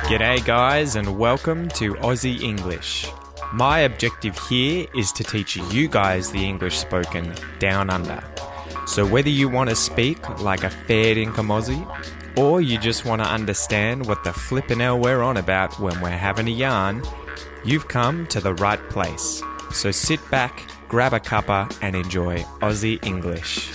G'day guys and welcome to Aussie English. My objective here is to teach you guys the English spoken down under. So whether you want to speak like a fair dinkum Aussie or you just want to understand what the flippin' hell we're on about when we're having a yarn, you've come to the right place. So sit back, grab a cuppa and enjoy Aussie English.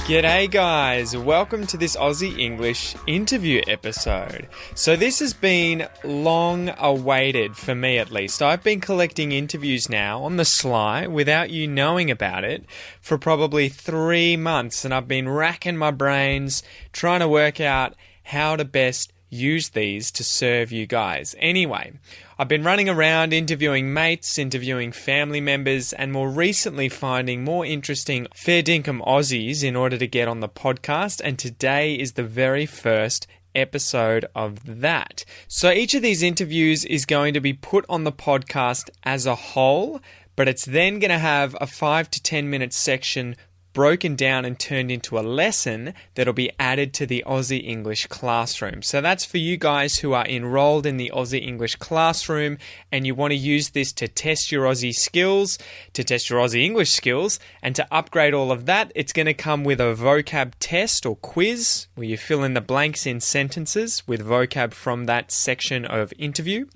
G'day guys, welcome to this Aussie English interview episode. So this has been long awaited, for me at least. I've been collecting interviews now on the sly without you knowing about it for probably 3 months, and I've been racking my brains trying to work out how to best use these to serve you guys. Anyway, I've been running around interviewing mates, interviewing family members, and more recently finding more interesting fair dinkum Aussies in order to get on the podcast, and today is the very first episode of that. So each of these interviews is going to be put on the podcast as a whole, but it's then going to have a 5 to 10 minute section broken down and turned into a lesson that'll be added to the Aussie English classroom. So that's for you guys who are enrolled in the Aussie English classroom and you want to use this to test your Aussie skills, to test your Aussie English skills, and to upgrade all of that. It's going to come with a vocab test or quiz where you fill in the blanks in sentences with vocab from that section of interview.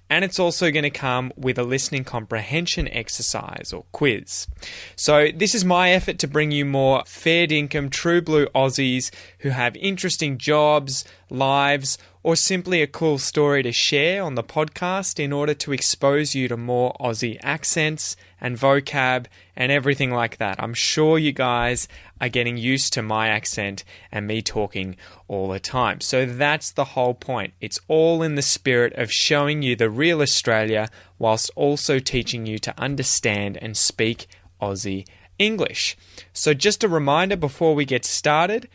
And it's also going to come with a listening comprehension exercise or quiz. So this is my effort to bring you more fair dinkum, true blue Aussies who have interesting jobs, lives, or simply a cool story to share on the podcast in order to expose you to more Aussie accents and vocab and everything like that. I'm sure you guys are getting used to my accent and me talking all the time. So that's the whole point. It's all in the spirit of showing you the real Australia whilst also teaching you to understand and speak Aussie English. So just a reminder before we get started,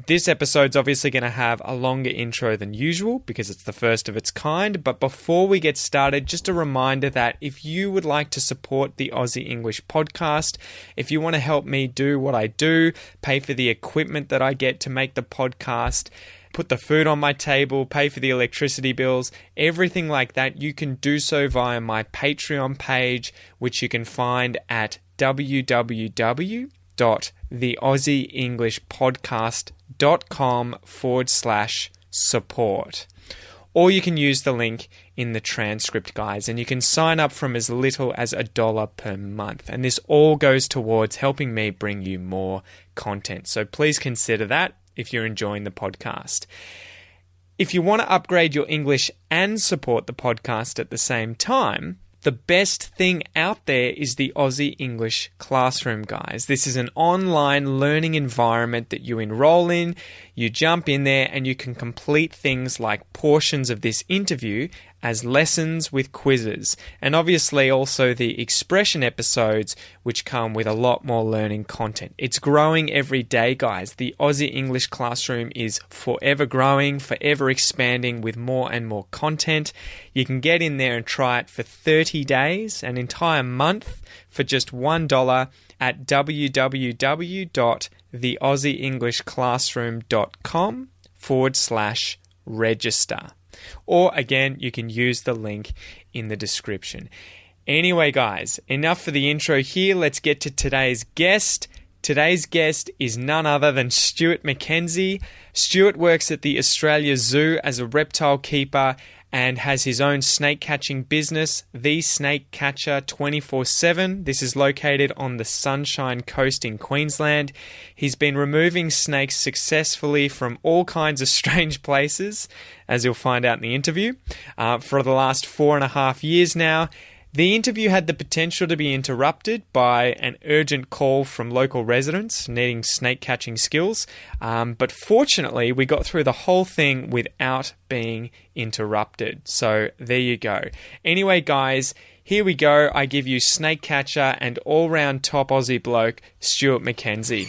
this episode's obviously going to have a longer intro than usual because it's the first of its kind. But before we get started, just a reminder that if you would like to support the Aussie English podcast, if you want to help me do what I do, pay for the equipment that I get to make the podcast, put the food on my table, pay for the electricity bills, everything like that, you can do so via my Patreon page, which you can find at www.theaussieenglishpodcast.com/support. Or you can use the link in the transcript, guys, and you can sign up from as little as $1 per month. And this all goes towards helping me bring you more content. So please consider that if you're enjoying the podcast. If you want to upgrade your English and support the podcast at the same time, the best thing out there is the Aussie English Classroom, guys. This is an online learning environment that you enroll in, you jump in there, and you can complete things like portions of this interview as lessons with quizzes. And obviously also the expression episodes, which come with a lot more learning content. It's growing every day, guys. The Aussie English Classroom is forever growing, forever expanding with more and more content. You can get in there and try it for 30 days, an entire month, for just $1 at www.theaussieenglishclassroom.com/register. Or again, you can use the link in the description. Anyway, guys, enough for the intro here. Let's get to today's guest. Today's guest is none other than Stuart Mckenzie. Stuart works at the Australia Zoo as a reptile keeper and has his own snake catching business, The Snake Catcher 24/7. This is located on the Sunshine Coast in Queensland. He's been removing snakes successfully from all kinds of strange places, as you'll find out in the interview, for the last 4.5 years now. The interview had the potential to be interrupted by an urgent call from local residents needing snake catching skills, but fortunately we got through the whole thing without being interrupted. So there you go. Anyway, guys, here we go. I give you snake catcher and all-round top Aussie bloke, Stuart Mckenzie.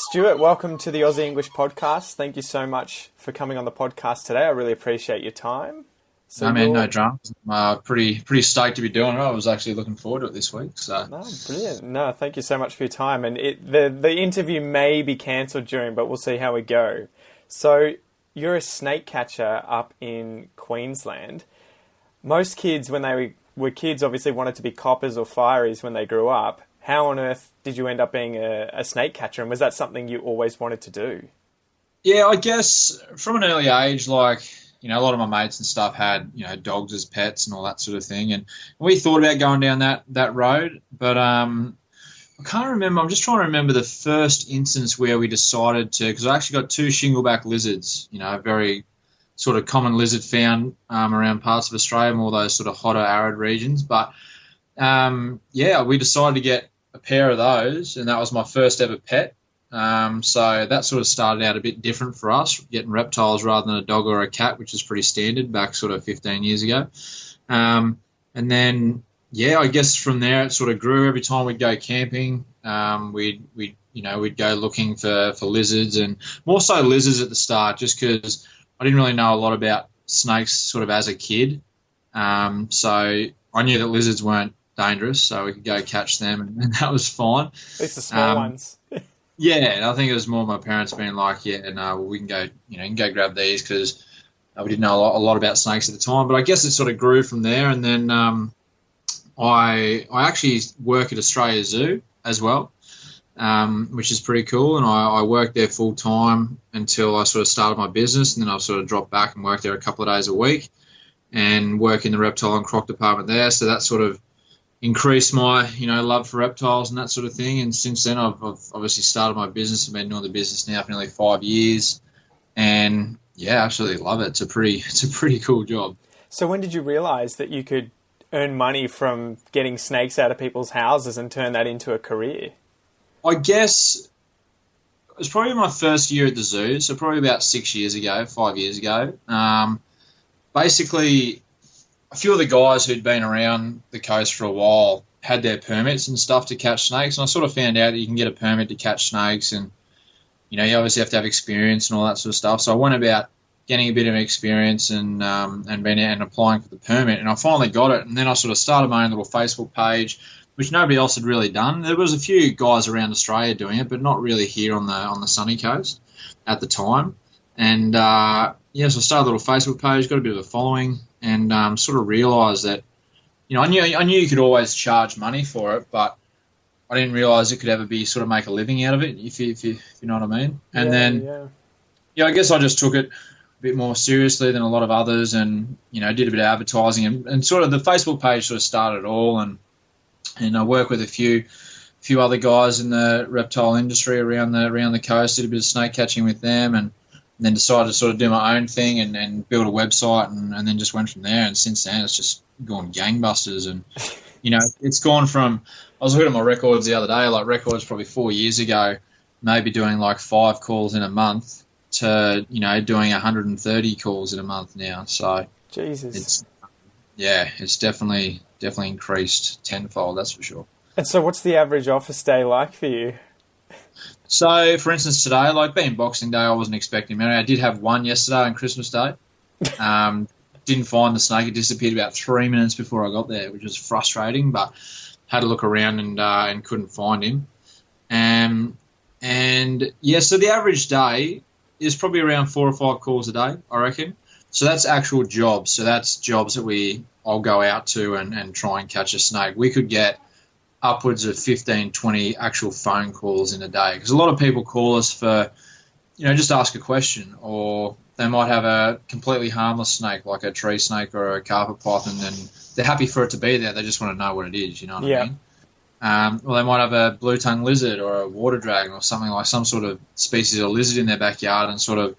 Stuart, welcome to the Aussie English Podcast. Thank you so much for coming on the podcast today. I really appreciate your time. So I mean, no dramas. I'm pretty stoked to be doing it. I was actually looking forward to it this week. So No, brilliant. No, thank you so much for your time. And the interview may be cancelled during, but we'll see how we go. So you're a snake catcher up in Queensland. Most kids, when they were kids, obviously wanted to be coppers or fireys when they grew up. How on earth did you end up being a snake catcher? And was that something you always wanted to do? yeah, I guess from an early age, like, a lot of my mates and stuff had, dogs as pets and all that sort of thing. And we thought about going down that road, but I can't remember. I'm just trying to remember the first instance where we decided to, because I actually got 2 shingleback lizards, a very sort of common lizard found around parts of Australia, more those sort of hotter, arid regions. But, we decided to get a pair of those, and that was my first ever pet. So that sort of started out a bit different for us, getting reptiles rather than a dog or a cat, which is pretty standard back sort of 15 years ago. And then, I guess from there it sort of grew. Every time we'd go camping, we'd go looking for lizards, and more so lizards at the start, just because I didn't really know a lot about snakes sort of as a kid. So I knew that lizards weren't dangerous, so we could go catch them, and that was fine. At least the small ones. Yeah, and I think it was more my parents being like, we can go, you can go grab these, because we didn't know a lot about snakes at the time. But I guess it sort of grew from there, and then I actually work at Australia Zoo as well, which is pretty cool. And I worked there full time until I sort of started my business, and then I sort of dropped back and worked there a couple of days a week and work in the reptile and croc department there. So that sort of increased my, love for reptiles and that sort of thing. And since then, I've obviously started my business. I've been doing the business now for nearly 5 years, and absolutely love it. It's a pretty cool job. So when did you realise that you could earn money from getting snakes out of people's houses and turn that into a career? I guess it was probably my first year at the zoo, so probably about 5 years ago. Basically, a few of the guys who'd been around the coast for a while had their permits and stuff to catch snakes, and I sort of found out that you can get a permit to catch snakes, and you obviously have to have experience and all that sort of stuff. So I went about getting a bit of experience and being out and applying for the permit, and I finally got it. And then I sort of started my own little Facebook page, which nobody else had really done. There was a few guys around Australia doing it, but not really here on the sunny coast at the time. And so I started a little Facebook page, got a bit of a following, and sort of realised that, I knew you could always charge money for it, but I didn't realise it could ever be sort of make a living out of it, if you know what I mean. And I guess I just took it a bit more seriously than a lot of others, and did a bit of advertising, and sort of the Facebook page sort of started it all, and I work with a few other guys in the reptile industry around the coast. Did a bit of snake catching with them, and then decided to sort of do my own thing and build a website, and then just went from there. And since then, it's just gone gangbusters. And it's gone from, I was looking at my records the other day, like records probably 4 years ago, maybe doing like 5 calls in a month, to doing 130 calls in a month now. So Jesus, it's definitely increased tenfold, that's for sure. And so what's the average office day like for you? So, for instance, today, like being Boxing Day, I wasn't expecting many. I did have one yesterday on Christmas Day. Didn't find the snake. It disappeared about 3 minutes before I got there, which was frustrating, but had to look around and couldn't find him. So the average day is probably around 4 or 5 calls a day, I reckon. So that's actual jobs. So that's jobs that I'll go out to and try and catch a snake. We could get upwards of 15, 20 actual phone calls in a day, because a lot of people call us for, just ask a question, or they might have a completely harmless snake like a tree snake or a carpet python, and they're happy for it to be there. They just want to know what it is, you know what I mean? Or they might have a blue-tongued lizard or a water dragon or something, like some sort of species of lizard in their backyard, and sort of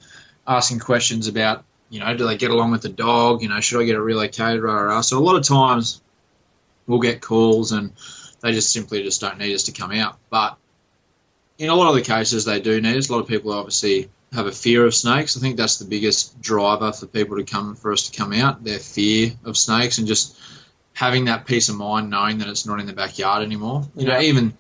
asking questions about, do they get along with the dog? Should I get it relocated? So a lot of times we'll get calls and they just simply don't need us to come out. But in a lot of the cases, they do need us. A lot of people obviously have a fear of snakes. I think that's the biggest driver for people for us to come out, their fear of snakes, and just having that peace of mind knowing that it's not in the backyard anymore. Even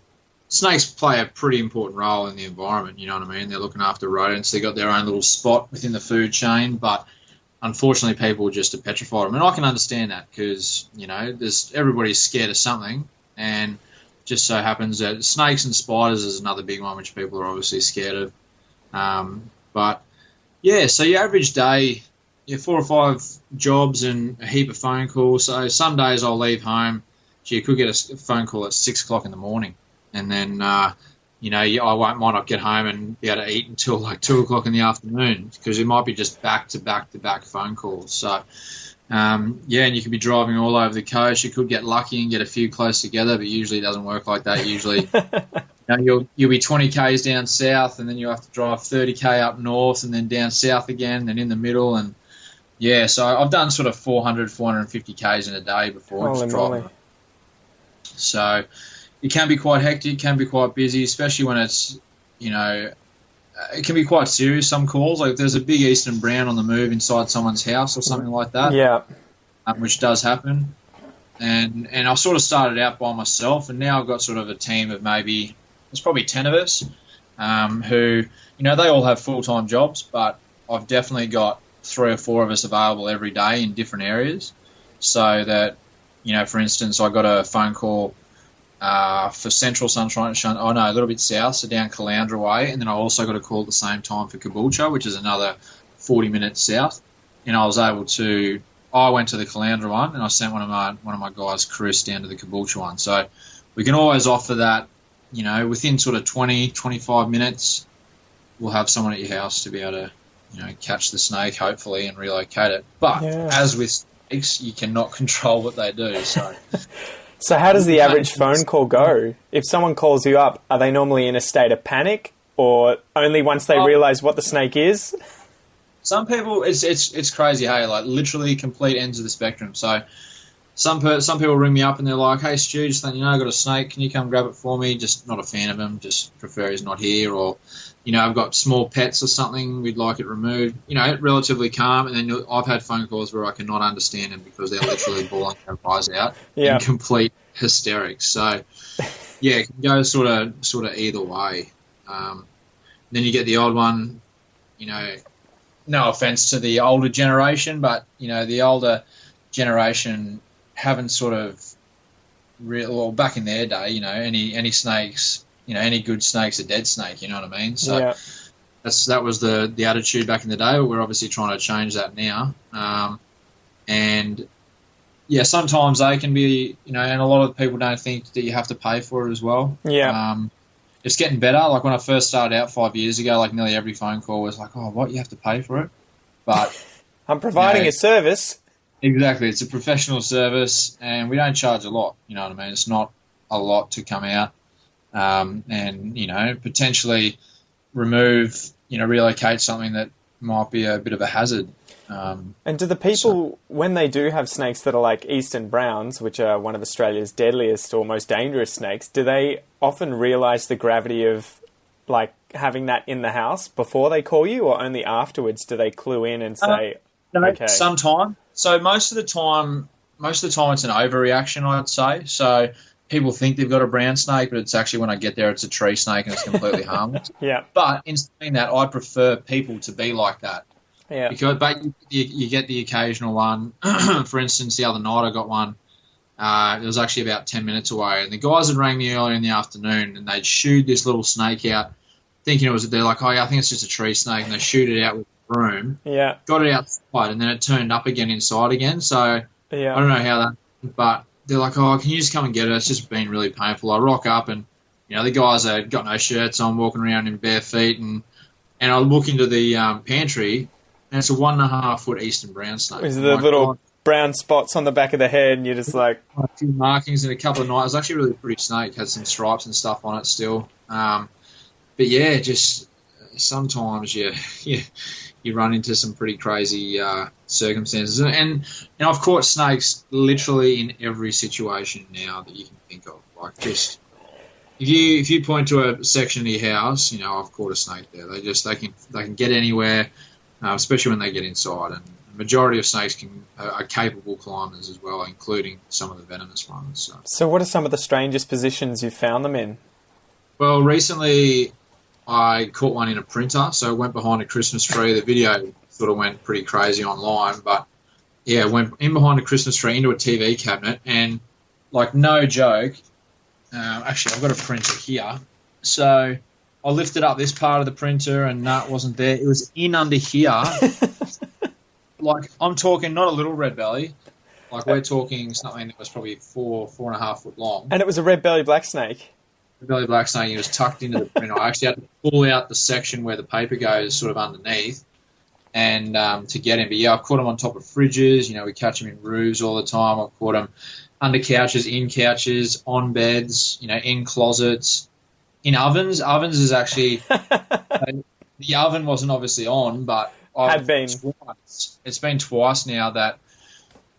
snakes play a pretty important role in the environment, you know what I mean? They're looking after rodents. They've got their own little spot within the food chain, but unfortunately, people just are petrified of them. And I can understand that because, everybody's scared of something. And just so happens that snakes and spiders is another big one, which people are obviously scared of. But, yeah, so your average day, 4 or 5 jobs and a heap of phone calls. So some days I'll leave home. You could get a phone call at 6 o'clock in the morning. And then, I might not get home and be able to eat until like 2 o'clock in the afternoon because it might be just back-to-back-to-back phone calls. So, and you could be driving all over the coast. You could get lucky and get a few close together, but usually it doesn't work like that. Usually you'll be 20 Ks down south and then you have to drive 30 K up north and then down south again and in the middle. And, so I've done sort of 400, 450 Ks in a day before. Holy moly. So it can be quite hectic, can be quite busy, especially when it's, it can be quite serious, some calls. Like if there's a big eastern brown on the move inside someone's house or something like that. Yeah. Which does happen. And I sort of started out by myself, and now I've got sort of a team of maybe, there's probably 10 of us who, they all have full-time jobs, but I've definitely got 3 or 4 of us available every day in different areas. So that, for instance, I got a phone call for Central Sunshine, a little bit south, so down Caloundra way, and then I also got a call at the same time for Caboolture, which is another 40 minutes south, and I went to the Caloundra one, and I sent one of my guys, Crust, down to the Caboolture one. So we can always offer that, within sort of 20, 25 minutes, we'll have someone at your house to be able to, catch the snake, hopefully, and relocate it. But as with snakes, you cannot control what they do, so... So how does the average phone call go? If someone calls you up, are they normally in a state of panic or only once they realise what the snake is? Some people, it's crazy, hey, like literally complete ends of the spectrum. So some people ring me up and they're like, hey, Stu, just letting you know, I've got a snake. Can you come grab it for me? Just not a fan of him. Just prefer he's not here. Or, I've got small pets or something. We'd like it removed. Relatively calm. And then I've had phone calls where I cannot understand them because they're literally bawling their eyes out in complete hysterics. So, it can go sort of either way. Then you get the odd one, no offense to the older generation, but, the older generation haven't sort of back in their day, any snakes, any good snake's a dead snake, you know what I mean? So that was the attitude back in the day, but we're obviously trying to change that now. Sometimes they can be, and a lot of people don't think that you have to pay for it as well. Yeah. It's getting better. Like when I first started out 5 years ago, like nearly every phone call was like, oh, what, you have to pay for it? But I'm providing a service. Exactly. It's a professional service and we don't charge a lot, you know what I mean? It's not a lot to come out and, potentially relocate something that might be a bit of a hazard. And do the people, when they do have snakes that are like eastern browns, which are one of Australia's deadliest or most dangerous snakes, do they often realise the gravity of like having that in the house before they call you, or only afterwards do they clue in and say, okay? Sometime. So most of the time it's an overreaction, I'd say. So people think they've got a brown snake, but it's actually when I get there, it's a tree snake and it's completely harmless. Yeah. But in saying that, I prefer people to be like that. Yeah. But you get the occasional one. For instance, the other night I got one. It was actually about 10 minutes away, and the guys had rang me earlier in the afternoon, and they'd shooed this little snake out, thinking they're like, oh yeah, I think it's just a tree snake, and they shoot it out with a broom. Yeah. Got it outside, and then it turned up again inside again. So I don't know how that, but they're like, oh, can you just come and get it? It's just been really painful. I rock up, and the guys had got no shirts on, walking around in bare feet, and I look into the pantry. And it's a 1.5 foot eastern brown snake. Is the little brown spots on the back of the head, and you're just like... A few markings in a couple of nights. It was actually a really pretty snake. Had some stripes and stuff on it still. But yeah, just sometimes you run into some pretty crazy circumstances. And I've caught snakes literally in every situation now that you can think of. Like just... If you point to a section of your house, I've caught a snake there. They can get anywhere... especially when they get inside. And the majority of snakes are capable climbers as well, including some of the venomous ones. So what are some of the strangest positions you've found them in? Well, recently I caught one in a printer, so it went behind a Christmas tree. The video sort of went pretty crazy online. But yeah, went in behind a Christmas tree into a TV cabinet, and like no joke, actually I've got a printer here, so I lifted up this part of the printer and that wasn't there. It was in under here. Like I'm talking not a little red belly, like we're talking something that was probably 4.5 foot long. And it was a red belly black snake. Belly black snake. It was tucked into the printer. I actually had to pull out the section where the paper goes sort of underneath and to get him. But yeah, I've caught him on top of fridges. You know, we catch him in roofs all the time. I've caught him under couches, in couches, on beds, you know, in closets, in ovens. Ovens is actually the oven wasn't obviously on, but it's been twice now that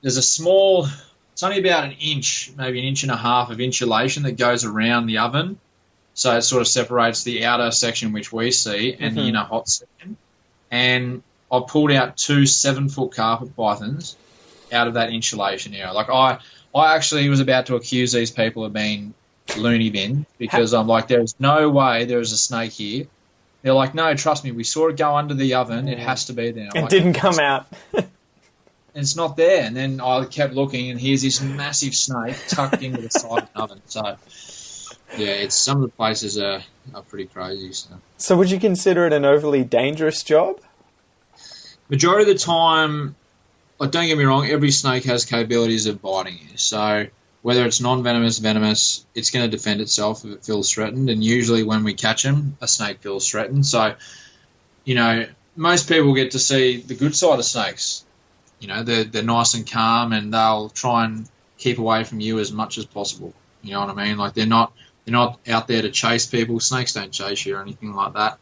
there's a small, it's only about an inch, maybe an inch and a half of insulation that goes around the oven. So it sort of separates the outer section, which we see, and the inner hot section. And I pulled out 2 7-foot carpet pythons out of that insulation area. Like I actually was about to accuse these people of being loony bin because I'm like, there's no way there is a snake here. They're like, no, trust me, we saw it go under the oven. It has to be there. It didn't come out. And it's not there. And then I kept looking, and here's this massive snake tucked into the side of an oven. So, yeah, some of the places are pretty crazy. So would you consider it an overly dangerous job? Majority of the time, like, don't get me wrong, every snake has capabilities of biting you. So whether it's non-venomous, venomous, it's going to defend itself if it feels threatened. And usually when we catch them, a snake feels threatened. So, you know, most people get to see the good side of snakes. You know, they're nice and calm, and they'll try and keep away from you as much as possible. You know what I mean? Like they're not out there to chase people. Snakes don't chase you or anything like that.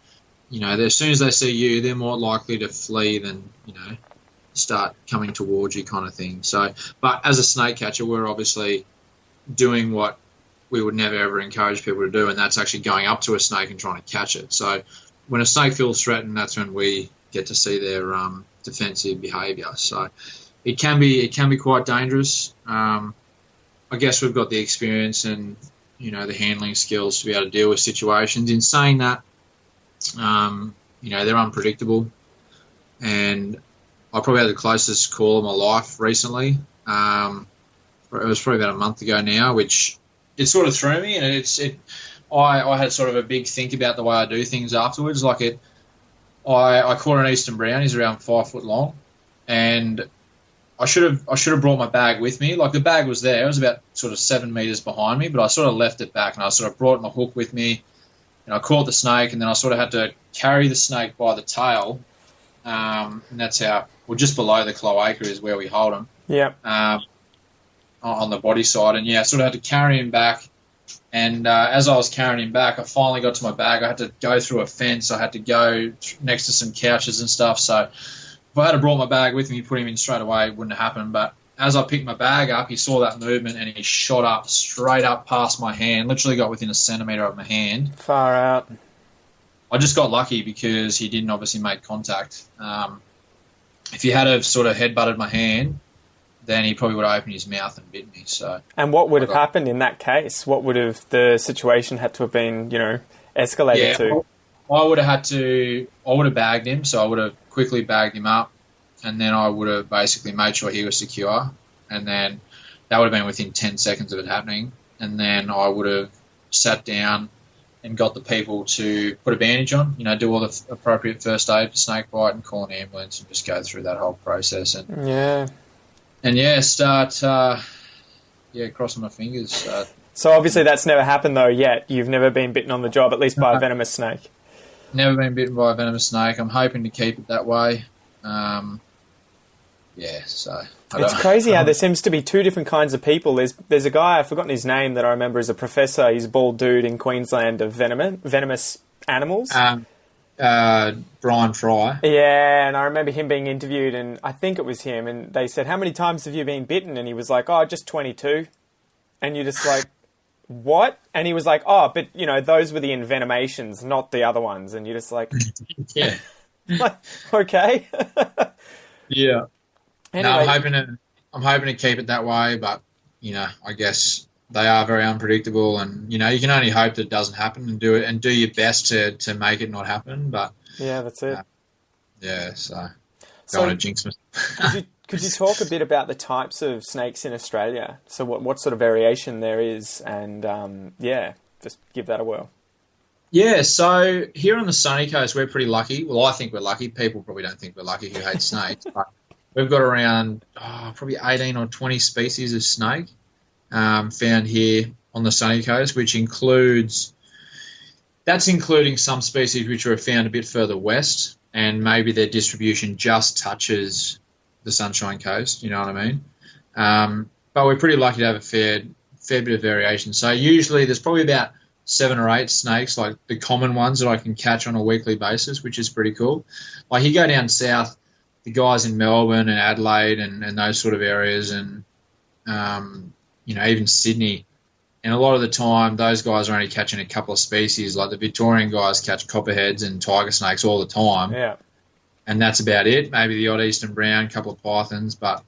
You know, as soon as they see you, they're more likely to flee than, you know, start coming towards you kind of thing. So, but as a snake catcher, we're obviously doing what we would never ever encourage people to do, and that's actually going up to a snake and trying to catch it. So when a snake feels threatened, that's when we get to see their defensive behaviour. So it can be quite dangerous. I guess we've got the experience and, you know, the handling skills to be able to deal with situations. In saying that, you know, they're unpredictable, and I probably had the closest call of my life recently. It was probably about a month ago now, which it sort of threw me, and I had sort of a big think about the way I do things afterwards. Like I caught an eastern brown. He's around 5 foot long, and I should have brought my bag with me. Like the bag was there. It was about sort of 7 meters behind me, but I sort of left it back, and I sort of brought my hook with me, and I caught the snake, and then I sort of had to carry the snake by the tail, and that's how. Well, just below the cloaca is where we hold him. Yeah. On the body side, and yeah, I sort of had to carry him back. And as I was carrying him back, I finally got to my bag. I had to go through a fence. I had to go next to some couches and stuff. So if I had brought my bag with me, put him in straight away, it wouldn't have happened. But as I picked my bag up, he saw that movement and he shot up, straight up past my hand, literally got within a centimetre of my hand. Far out. I just got lucky because he didn't obviously make contact. If he had have sort of headbutted my hand, then he probably would have opened his mouth and bit me. So. And what would have happened in that case? What would have the situation had to have been, you know, escalated to? I would have bagged him, so I would have quickly bagged him up, and then I would have basically made sure he was secure, and then that would have been within 10 seconds of it happening, and then I would have sat down and got the people to put a bandage on, you know, do all the appropriate first aid for snake bite and call an ambulance and just go through that whole process. Start crossing my fingers. So obviously that's never happened though yet. You've never been bitten on the job, at least by a venomous snake. Never been bitten by a venomous snake. I'm hoping to keep it that way. It's crazy how there seems to be two different kinds of people. There's a guy, I've forgotten his name, that I remember as a professor. He's a bald dude in Queensland of venomous animals. Brian Fry. Yeah, and I remember him being interviewed, and I think it was him, and they said, how many times have you been bitten? And he was like, just 22. And you're just like, what? And he was like, but, you know, those were the envenomations, not the other ones. And you're just like... Yeah. Like, okay. Yeah. Anyway. No, I'm hoping to keep it that way, but, you know, I guess... They are very unpredictable, and, you know, you can only hope that it doesn't happen and do your best to make it not happen. But yeah, that's it. So don't want to jinx myself. Could you talk a bit about the types of snakes in Australia? So what sort of variation there is, and just give that a whirl. Yeah, so here on the sunny coast, we're pretty lucky. Well, I think we're lucky. People probably don't think we're lucky who hate snakes. But we've got around probably 18 or 20 species of snake found here on the sunny coast, which including some species which are found a bit further west, and maybe their distribution just touches the Sunshine Coast, you know what I mean? But we're pretty lucky to have a fair bit of variation. So usually there's probably about 7 or 8 snakes, like the common ones that I can catch on a weekly basis, which is pretty cool. Like you go down south, the guys in Melbourne and Adelaide and those sort of areas, and even Sydney, and a lot of the time those guys are only catching a couple of species. Like the Victorian guys catch copperheads and tiger snakes all the time. Yeah. And that's about it. Maybe the odd eastern brown, a couple of pythons. But,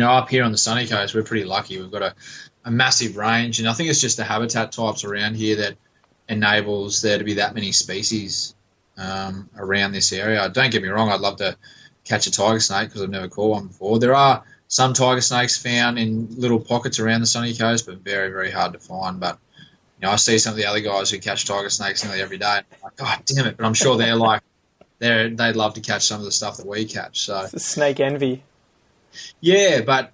up here on the sunny coast, we're pretty lucky. We've got a massive range. And I think it's just the habitat types around here that enables there to be that many species around this area. Don't get me wrong, I'd love to catch a tiger snake because I've never caught one before. There are some tiger snakes found in little pockets around the sunny coast, but very, very hard to find. But, I see some of the other guys who catch tiger snakes nearly every day. I'm like, God damn it. But I'm sure they're like, they'd love to catch some of the stuff that we catch. So it's snake envy. Yeah, but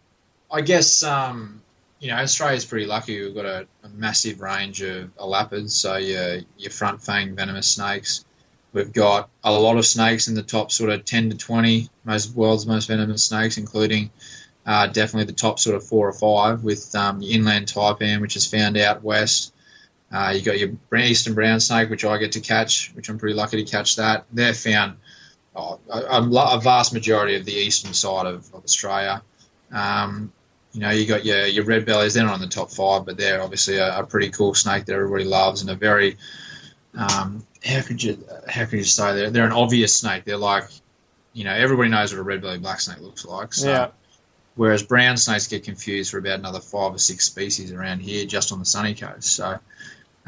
I guess Australia's pretty lucky. We've got a massive range of elapids, so your front fang venomous snakes. We've got a lot of snakes in the top sort of 10 to 20 world's most venomous snakes, including definitely the top sort of 4 or 5 with the inland taipan, which is found out west. You got your eastern brown snake, which I get to catch, which I'm pretty lucky to catch that. They're found a vast majority of the eastern side of Australia. You got your red bellies. They're not on the top 5, but they're obviously a pretty cool snake that everybody loves, and a very how could you say they're an obvious snake. They're like, everybody knows what a red bellied black snake looks like. So, yeah. Whereas brown snakes get confused for about another 5 or 6 species around here, just on the sunny coast. So.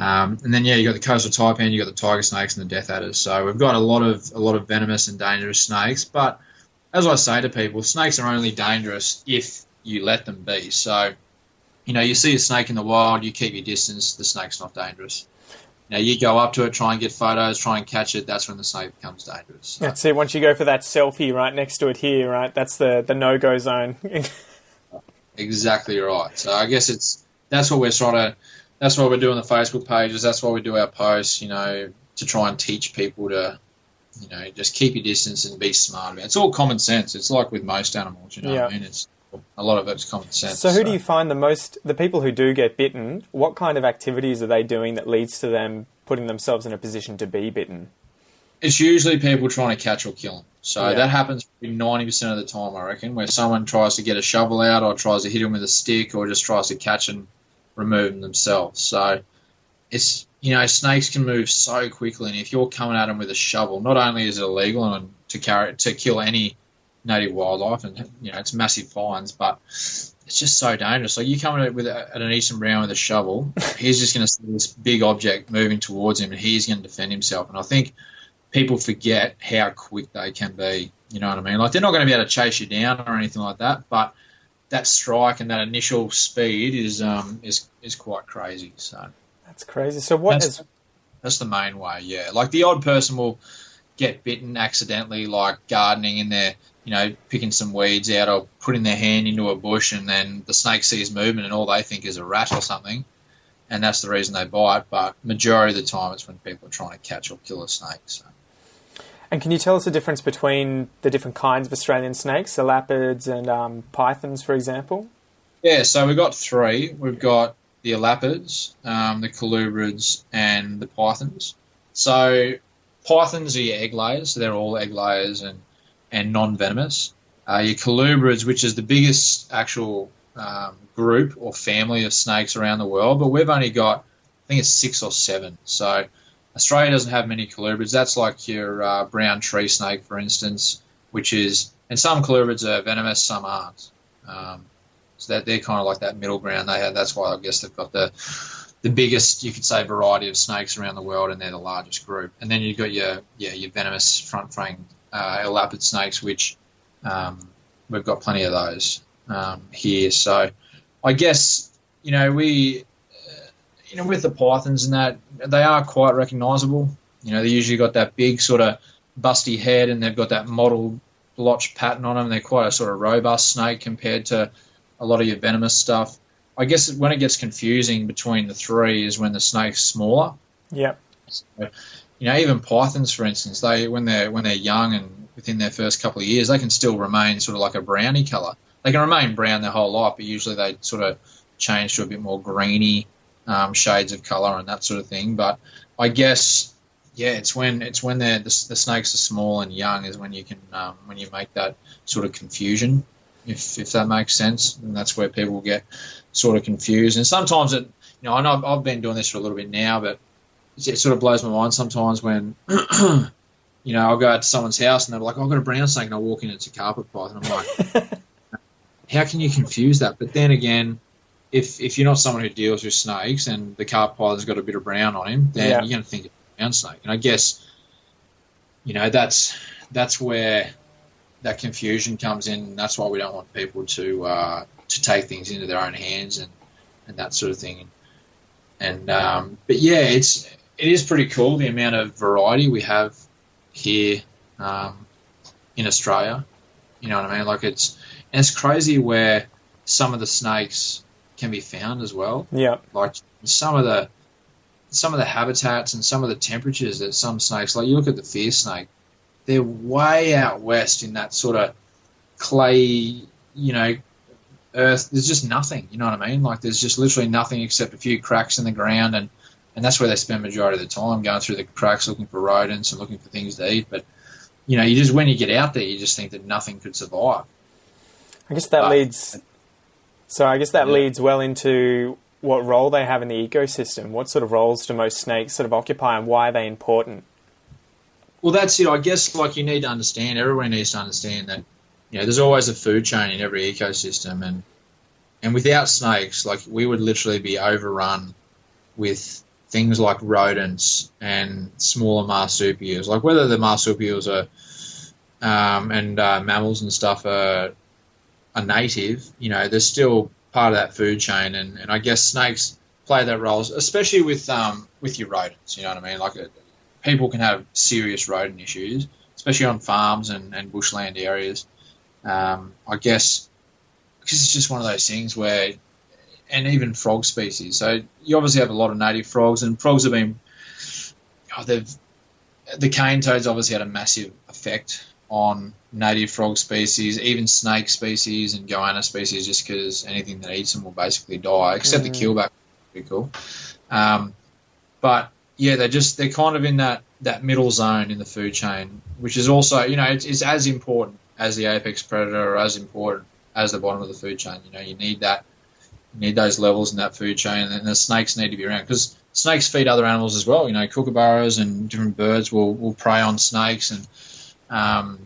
And then you got the coastal taipan, you got the tiger snakes and the death adders. So we've got a lot of venomous and dangerous snakes. But as I say to people, snakes are only dangerous if you let them be. So, you see a snake in the wild, you keep your distance, the snake's not dangerous. Now you go up to it, try and get photos, try and catch it. That's when the snake becomes dangerous. So. That's it. Once you go for that selfie right next to it here, right, that's the no-go zone. Exactly right. So I guess that's what we're trying to. That's why we're doing the Facebook pages. That's why we do our posts, to try and teach people to, just keep your distance and be smart about it. It's all common sense. It's like with most animals, what I mean? It's a lot of it's common sense. So who do you find the people who do get bitten, what kind of activities are they doing that leads to them putting themselves in a position to be bitten? It's usually people trying to catch or kill them. So that happens 90% of the time, I reckon, where someone tries to get a shovel out or tries to hit them with a stick or just tries to catch and remove them themselves. So it's, snakes can move so quickly, and if you're coming at them with a shovel, not only is it illegal to kill any native wildlife, and it's massive fines, but it's just so dangerous. Like you come at it at an eastern brown with a shovel, he's just going to see this big object moving towards him, and he's going to defend himself. And I think people forget how quick they can be. You know what I mean? Like they're not going to be able to chase you down or anything like that, but that strike and that initial speed is quite crazy. So that's crazy. So that's the main way, yeah. Like the odd person will get bitten accidentally, like gardening in there, picking some weeds out or putting their hand into a bush, and then the snake sees movement and all they think is a rat or something, and that's the reason they bite. But majority of the time it's when people are trying to catch or kill a snake. So. And can you tell us the difference between the different kinds of Australian snakes, elapids and pythons, for example? Yeah, so we've got 3. We've got the elapids, the colubrids, and the pythons. So pythons are your egg layers, so they're all egg layers and non-venomous. Your colubrids, which is the biggest actual group or family of snakes around the world, but we've only got, I think it's 6 or 7. So Australia doesn't have many colubrids. That's like your brown tree snake, for instance, and some colubrids are venomous, some aren't. So that they're kind of like that middle ground. That's why I guess they've got the biggest, you could say, variety of snakes around the world, and they're the largest group. And then you've got your venomous front fang elapid snakes, which we've got plenty of those here. So I guess, we, with the pythons and that, they are quite recognisable. They usually got that big sort of busty head, and they've got that mottled blotch pattern on them. They're quite a sort of robust snake compared to a lot of your venomous stuff. I guess when it gets confusing between the three is when the snake's smaller. Yeah. So, even pythons, for instance, when they're young and within their first couple of years, they can still remain sort of like a browny colour. They can remain brown their whole life, but usually they sort of change to a bit more greeny shades of colour and that sort of thing. But I guess, it's when the snakes are small and young is when you can when you make that sort of confusion, if that makes sense, and that's where people get sort of confused. And sometimes I know I've been doing this for a little bit now, but it sort of blows my mind sometimes when I'll go out to someone's house and they're like, I've got a brown snake, and I walk in and it's a carpet python. I'm like, how can you confuse that? But then again, if you're not someone who deals with snakes and the carpet python's got a bit of brown on him, then you're going to think it's a brown snake. And I guess that's where that confusion comes in, and that's why we don't want people to take things into their own hands and that sort of thing. And but it is pretty cool, the amount of variety we have here in Australia. You know what I mean? Like it's crazy where some of the snakes can be found as well. Yeah. Like some of the habitats and some of the temperatures that some snakes, like you look at the fear snake, they're way out west in that sort of clay, earth. There's just nothing, you know what I mean? Like there's just literally nothing except a few cracks in the ground, and that's where they spend majority of the time, going through the cracks looking for rodents and looking for things to eat. But when you get out there, you just think that nothing could survive. I guess that leads well into what role they have in the ecosystem. What sort of roles do most snakes sort of occupy, and why are they important? Well, that's it. I guess you need to understand, everyone needs to understand that there's always a food chain in every ecosystem, and without snakes, we would literally be overrun with things like rodents and smaller marsupials. Like whether the marsupials are and mammals and stuff are native, they're still part of that food chain, and I guess snakes play that role, especially with your rodents. You know what I mean? Like people can have serious rodent issues, especially on farms and bushland areas. I guess because it's just one of those things where, and even frog species. So you obviously have a lot of native frogs, and frogs have been, the cane toads obviously had a massive effect on native frog species, even snake species and goanna species, just because anything that eats them will basically die, except the keelback, pretty cool. But yeah, they're kind of in that middle zone in the food chain, which is also, it's as important as the apex predator, or as important as the bottom of the food chain. You need that. You need those levels in that food chain, and the snakes need to be around, because snakes feed other animals as well. Kookaburras and different birds will prey on snakes, and I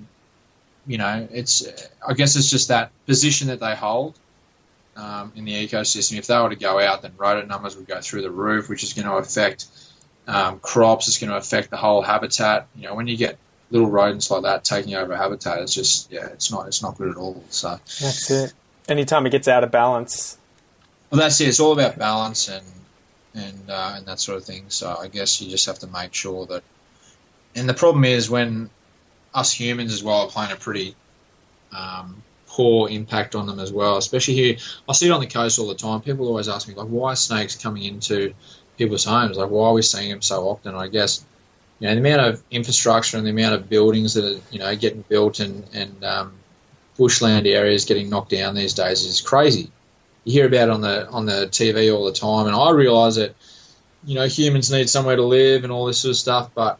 guess it's just that position that they hold in the ecosystem. If they were to go out, then rodent numbers would go through the roof, which is going to affect crops. It's going to affect the whole habitat. When you get little rodents like that taking over a habitat, it's just it's not good at all. So that's it. Anytime it gets out of balance. Well, that's it. It's all about balance and that sort of thing. So I guess you just have to make sure that. And the problem is when us humans as well are playing a pretty poor impact on them as well, especially here. I see it on the coast all the time. People always ask me, why are snakes coming into people's homes? Why are we seeing them so often? And I guess, the amount of infrastructure and the amount of buildings that are, getting built and bushland areas getting knocked down these days is crazy. You hear about it on the TV all the time, and I realise that, humans need somewhere to live and all this sort of stuff, but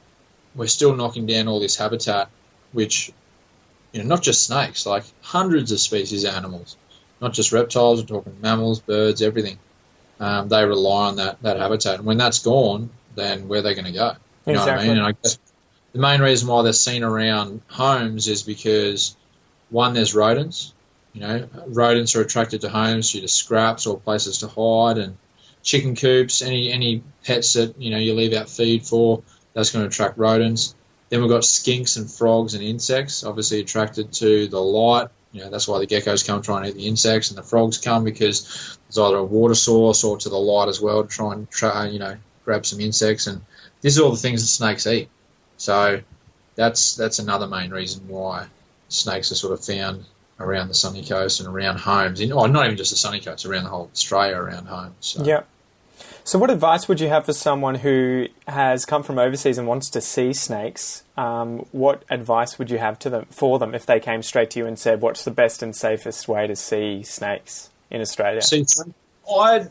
we're still knocking down all this habitat, which, not just snakes, like hundreds of species of animals, not just reptiles, we're talking mammals, birds, everything. They rely on that habitat. And when that's gone, then where are they going to go? You know what I mean? And I guess the main reason why they're seen around homes is because, one, there's rodents. Rodents are attracted to homes due to scraps or places to hide, and chicken coops, any pets that, you leave out feed for, that's going to attract rodents. Then we've got skinks and frogs and insects, obviously attracted to the light. That's why the geckos come try and eat the insects, and the frogs come because there's either a water source or to the light as well to try and grab some insects. And this is all the things that snakes eat. So that's another main reason why snakes are sort of found around the sunny coast and around homes. Not even just the sunny coast, around the whole of Australia, around homes. So. Yeah. So what advice would you have for someone who has come from overseas and wants to see snakes? What advice would you have for them if they came straight to you and said, what's the best and safest way to see snakes in Australia? I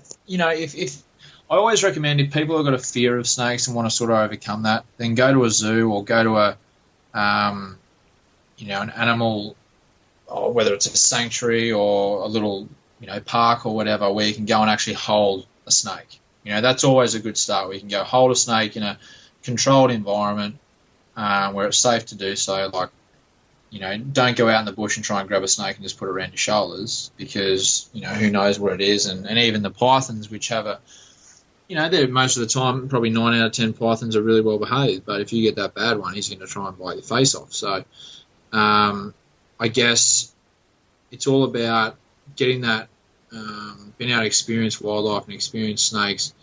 always recommend if people have got a fear of snakes and want to sort of overcome that, then go to a zoo or go to an animal, or whether it's a sanctuary or a little, park or whatever, where you can go and actually hold a snake. That's always a good start. We can go hold a snake in a controlled environment where it's safe to do so. Like, don't go out in the bush and try and grab a snake and just put it around your shoulders because, who knows what it is. And even the pythons, which have they're most of the time, probably 9 out of 10 pythons are really well behaved. But if you get that bad one, he's going to try and bite your face off. So I guess it's all about getting that, being able to experience wildlife and experience snakes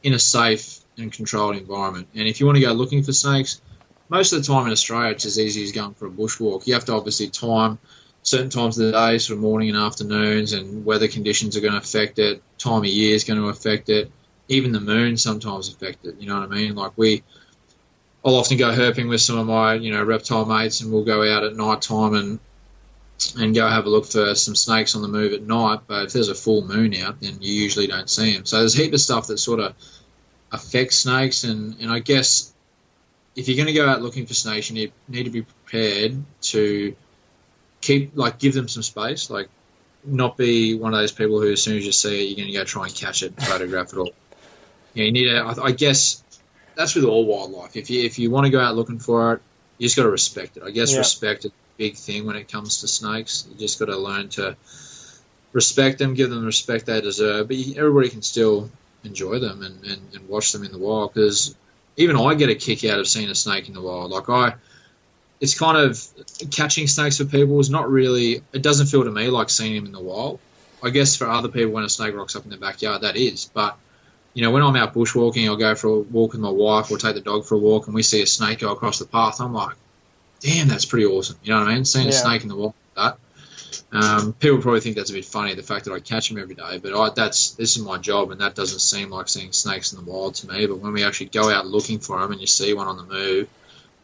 in a safe and controlled environment. And if you want to go looking for snakes, most of the time in Australia it's as easy as going for a bushwalk. You have to obviously time certain times of the day, sort of morning and afternoons, and weather conditions are going to affect it. Time of year is going to affect it. Even the moon sometimes affect it. You know what I mean? Like I'll often go herping with some of my reptile mates, and we'll go out at night time and go have a look for some snakes on the move at night. But if there's a full moon out, then you usually don't see them. So there's a heap of stuff that sort of affects snakes. And I guess if you're going to go out looking for snakes, you need to be prepared to give them some space. Like, not be one of those people who, as soon as you see it, you're going to go try and catch it, photograph it all. You need to, I guess that's with all wildlife. If you want to go out looking for it, you just got to respect it. I guess respect is a big thing when it comes to snakes. You just got to learn to respect them, give them the respect they deserve. But everybody can still enjoy them and watch them in the wild, because even I get a kick out of seeing a snake in the wild. It's kind of, catching snakes for people is not really, it doesn't feel to me like seeing them in the wild. I guess for other people, when a snake rocks up in their backyard, that is. But, when I'm out bushwalking, I'll go for a walk with my wife or take the dog for a walk, and we see a snake go across the path. I'm like, damn, that's pretty awesome. You know what I mean? Seeing a snake in the wild like that. People probably think that's a bit funny, the fact that I catch them every day. But this is my job, and that doesn't seem like seeing snakes in the wild to me. But when we actually go out looking for them and you see one on the move,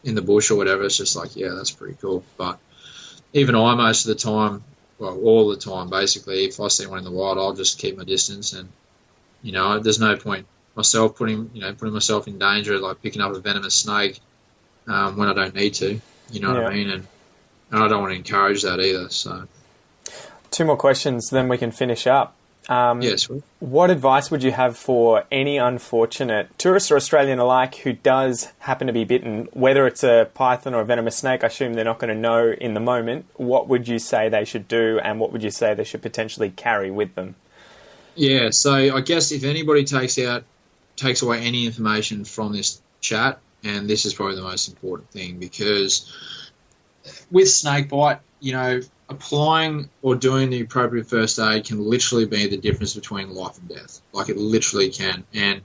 in the bush or whatever, it's just like, yeah, that's pretty cool. But even I, most of the time, well, all the time, basically, if I see one in the wild, I'll just keep my distance. And, there's no point myself putting myself in danger, like picking up a venomous snake when I don't need to, what I mean? And I don't want to encourage that either. So, 2 more questions, then we can finish up. Yes. What advice would you have for any unfortunate tourist or Australian alike who does happen to be bitten, whether it's a python or a venomous snake? I assume they're not going to know in the moment. What would you say they should do, and what would you say they should potentially carry with them? Yeah, so I guess if anybody takes away any information from this chat, and this is probably the most important thing, because with snake bite, applying or doing the appropriate first aid can literally be the difference between life and death. Like, it literally can. And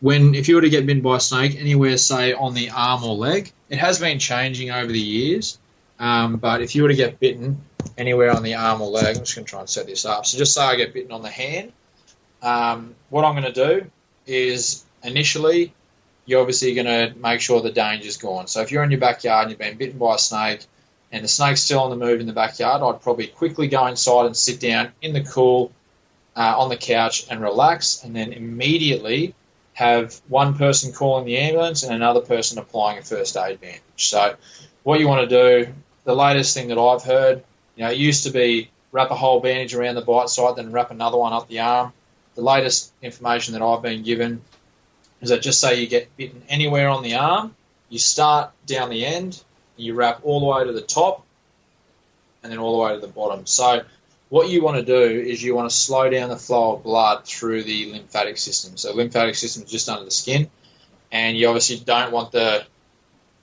if you were to get bitten by a snake anywhere, say, on the arm or leg, it has been changing over the years, but if you were to get bitten anywhere on the arm or leg, I'm just going to try and set this up. So just say I get bitten on the hand. What I'm going to do is, initially, you're obviously going to make sure the danger's gone. So if you're in your backyard and you've been bitten by a snake, and the snake's still on the move in the backyard, I'd probably quickly go inside and sit down in the cool on the couch and relax, and then immediately have one person calling the ambulance and another person applying a first aid bandage. So what you want to do, the latest thing that I've heard, it used to be wrap a whole bandage around the bite side, then wrap another one up the arm. The latest information that I've been given is that just say you get bitten anywhere on the arm, you start down the end, you wrap all the way to the top and then all the way to the bottom. So what you want to do is you want to slow down the flow of blood through the lymphatic system. So lymphatic system is just under the skin, and you obviously don't want the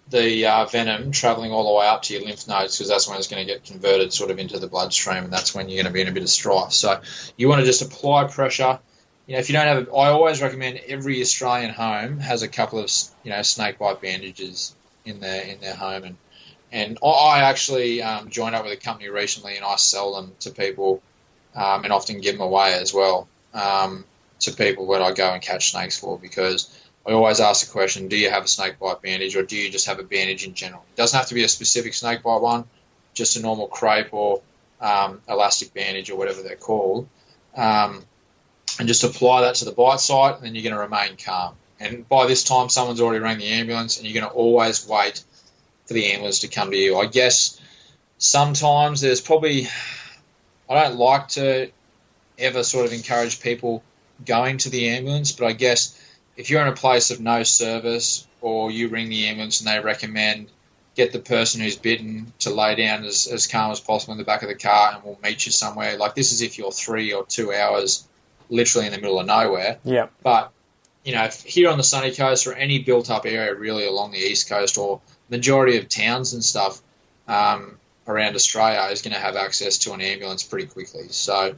the venom travelling all the way up to your lymph nodes, because that's when it's going to get converted sort of into the bloodstream, and that's when you're going to be in a bit of strife. So you want to just apply pressure. If you don't have I always recommend every Australian home has a couple of, snake bite bandages in their home. And I actually joined up with a company recently, and I sell them to people and often give them away as well to people when I go and catch snakes for, because I always ask the question, do you have a snake bite bandage, or do you just have a bandage in general? It doesn't have to be a specific snake bite one, just a normal crepe or elastic bandage or whatever they're called. And just apply that to the bite site, and then you're going to remain calm. And by this time, someone's already rang the ambulance, and you're going to always wait for the ambulance to come to you. I guess sometimes there's probably, I don't like to ever sort of encourage people going to the ambulance, but I guess if you're in a place of no service, or you ring the ambulance and they recommend get the person who's bitten to lay down as calm as possible in the back of the car, and we'll meet you somewhere. Like, this is if you're 3 or 2 hours literally in the middle of nowhere. Yeah. But, here on the sunny coast, or any built-up area really along the east coast, or majority of towns and stuff around Australia is going to have access to an ambulance pretty quickly. So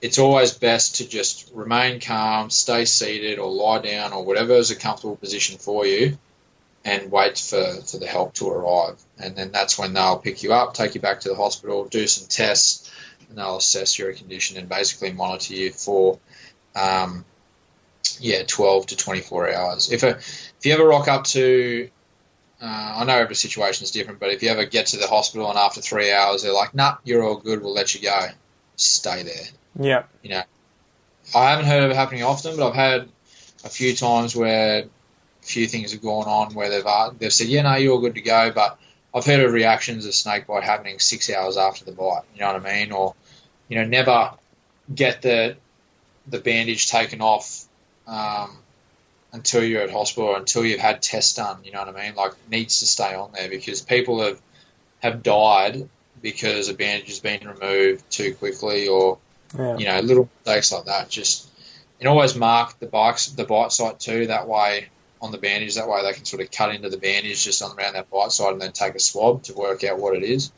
it's always best to just remain calm, stay seated or lie down or whatever is a comfortable position for you, and wait for the help to arrive. And then that's when they'll pick you up, take you back to the hospital, do some tests, and they'll assess your condition and basically monitor you for 12 to 24 hours. If you ever rock up to, I know every situation is different, but if you ever get to the hospital and after 3 hours they're like, nah, you're all good, we'll let you go, stay there. Yeah. I haven't heard of it happening often, but I've had a few times where a few things have gone on where they've said, yeah, no, you're all good to go, but I've heard of reactions of snake bite happening 6 hours after the bite, you know what I mean? Or, never get the bandage taken off until you're at hospital, or until you've had tests done, you know what I mean? Like, needs to stay on there, because people have died because a bandage has been removed too quickly, or little mistakes like that. And always mark the bite site too, that way on the bandage, that way they can sort of cut into the bandage just around that bite site and then take a swab to work out what it is,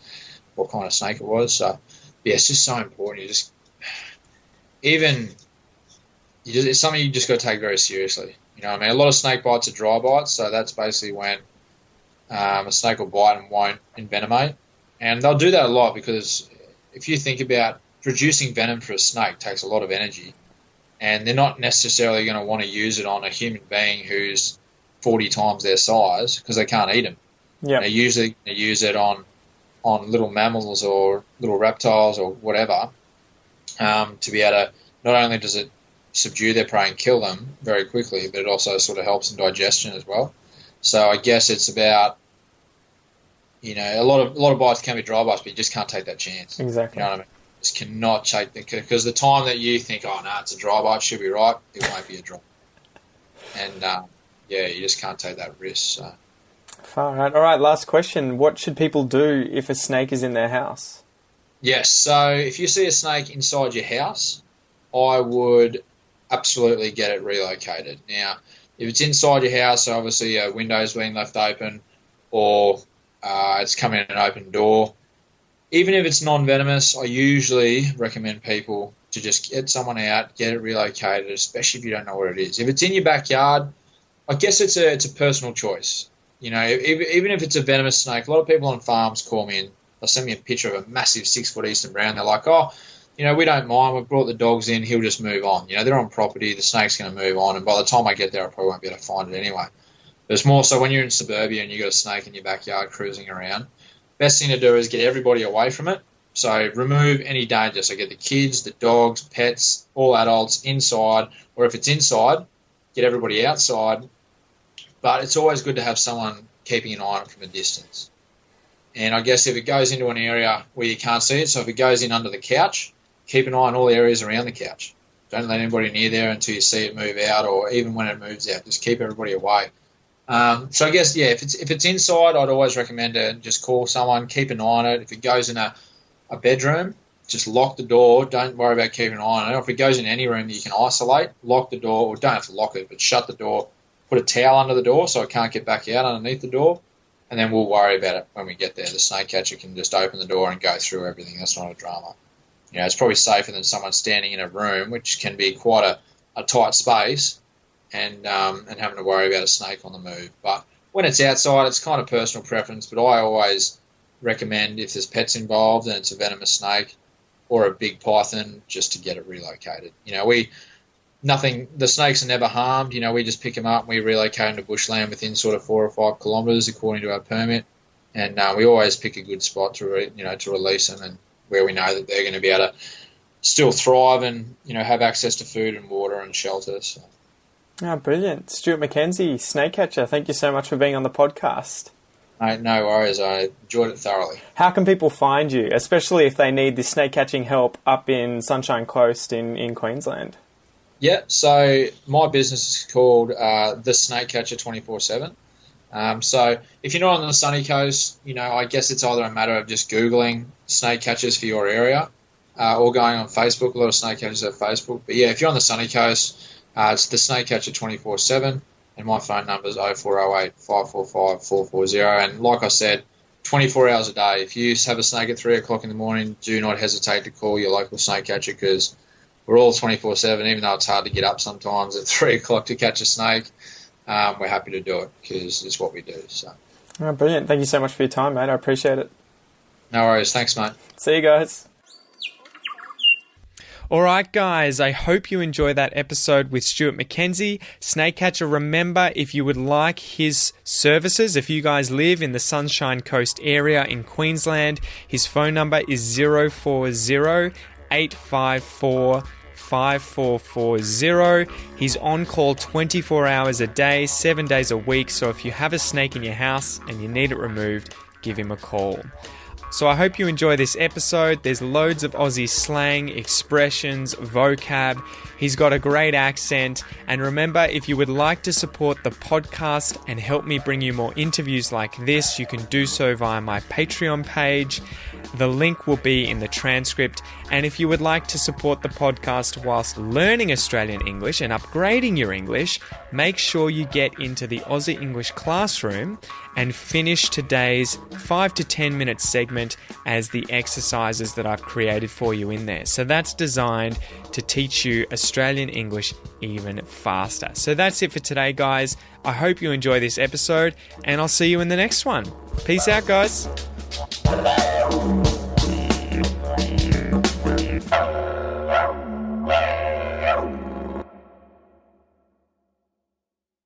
what kind of snake it was. So yeah, it's just so important. It's something you just got to take very seriously. You know what I mean? A lot of snake bites are dry bites, so that's basically when a snake will bite and won't envenomate. And they'll do that a lot, because if you think about producing venom for a snake takes a lot of energy, and they're not necessarily going to want to use it on a human being who's 40 times their size, because they can't eat them. Yeah. They usually use it on little mammals or little reptiles or whatever, to be able to, not only does it subdue their prey and kill them very quickly, but it also sort of helps in digestion as well. So I guess it's about, a lot of bites can be dry bites, but you just can't take that chance. Exactly. You know what I mean? Just cannot take because the time that you think, oh no, it's a dry bite, should be right, it won't be a dry. And you just can't take that risk. So. Far right. All right, last question. What should people do if a snake is in their house? Yes, so if you see a snake inside your house, I would absolutely get it relocated. Now, if it's inside your house, so obviously a window's been left open, or it's coming in an open door, even if it's non-venomous, I usually recommend people to just get someone out, get it relocated, especially if you don't know what it is. If it's in your backyard, I guess it's a personal choice. Even if it's a venomous snake, a lot of people on farms call me and they'll send me a picture of a massive 6-foot eastern brown. They're like, oh, we don't mind. We've brought the dogs in. He'll just move on. They're on property. The snake's going to move on. And by the time I get there, I probably won't be able to find it anyway. But it's more so when you're in suburbia and you've got a snake in your backyard cruising around, best thing to do is get everybody away from it. So remove any danger. So get the kids, the dogs, pets, all adults inside. Or if it's inside, get everybody outside. But it's always good to have someone keeping an eye on it from a distance. And I guess if it goes into an area where you can't see it, so if it goes in under the couch, keep an eye on all the areas around the couch. Don't let anybody near there until you see it move out, or even when it moves out. Just keep everybody away. So I guess, if it's inside, I'd always recommend to just call someone, keep an eye on it. If it goes in a bedroom, just lock the door. Don't worry about keeping an eye on it. Or if it goes in any room that you can isolate, lock the door, or don't have to lock it, but shut the door. Put a towel under the door so it can't get back out underneath the door. and then we'll worry about it when we get there. The snake catcher can just open the door and go through everything. That's not a drama. It's probably safer than someone standing in a room, which can be quite a tight space, and having to worry about a snake on the move. But when it's outside, it's kind of personal preference, but I always recommend if there's pets involved and it's a venomous snake or a big python, just to get it relocated. The snakes are never harmed. We just pick them up and we relocate them to bushland within sort of 4 or 5 kilometres according to our permit. And we always pick a good spot to release them, and where we know that they're going to be able to still thrive and, have access to food and water and shelter. So. Oh, brilliant. Stuart Mckenzie, snake catcher, thank you so much for being on the podcast. Mate, no worries. I enjoyed it thoroughly. How can people find you, especially if they need this snake catching help up in Sunshine Coast in Queensland? Yeah, so my business is called The Snake Catcher 24/7. So if you're not on the sunny coast, I guess it's either a matter of just Googling snake catchers for your area or going on Facebook. A lot of snake catchers have Facebook. But yeah, if you're on the sunny coast, it's The Snake Catcher 24/7. And my phone number is 0408 545 440. And like I said, 24 hours a day. If you have a snake at 3 o'clock in the morning, do not hesitate to call your local snake catcher, because we're all 24/7, even though it's hard to get up sometimes at 3 o'clock to catch a snake. We're happy to do it because it's what we do. So. Oh, brilliant. Thank you so much for your time, mate. I appreciate it. No worries. Thanks, mate. See you guys. All right, guys, I hope you enjoyed that episode with Stuart Mckenzie, snake catcher. Remember, if you would like his services, if you guys live in the Sunshine Coast area in Queensland, his phone number is 040 854 5440. He's on call 24 hours a day, 7 days a week. So if you have a snake in your house and you need it removed, give him a call. So I hope you enjoy this episode. There's loads of Aussie slang, expressions, vocab. He's got a great accent. And remember, if you would like to support the podcast and help me bring you more interviews like this, you can do so via my Patreon page. The link will be in the transcript. And if you would like to support the podcast whilst learning Australian English and upgrading your English, make sure you get into the Aussie English classroom and finish today's 5 to 10 minute segment as the exercises that I've created for you in there. So that's designed to teach you Australian English even faster. So that's it for today, guys. I hope you enjoy this episode, and I'll see you in the next one. Peace out, guys.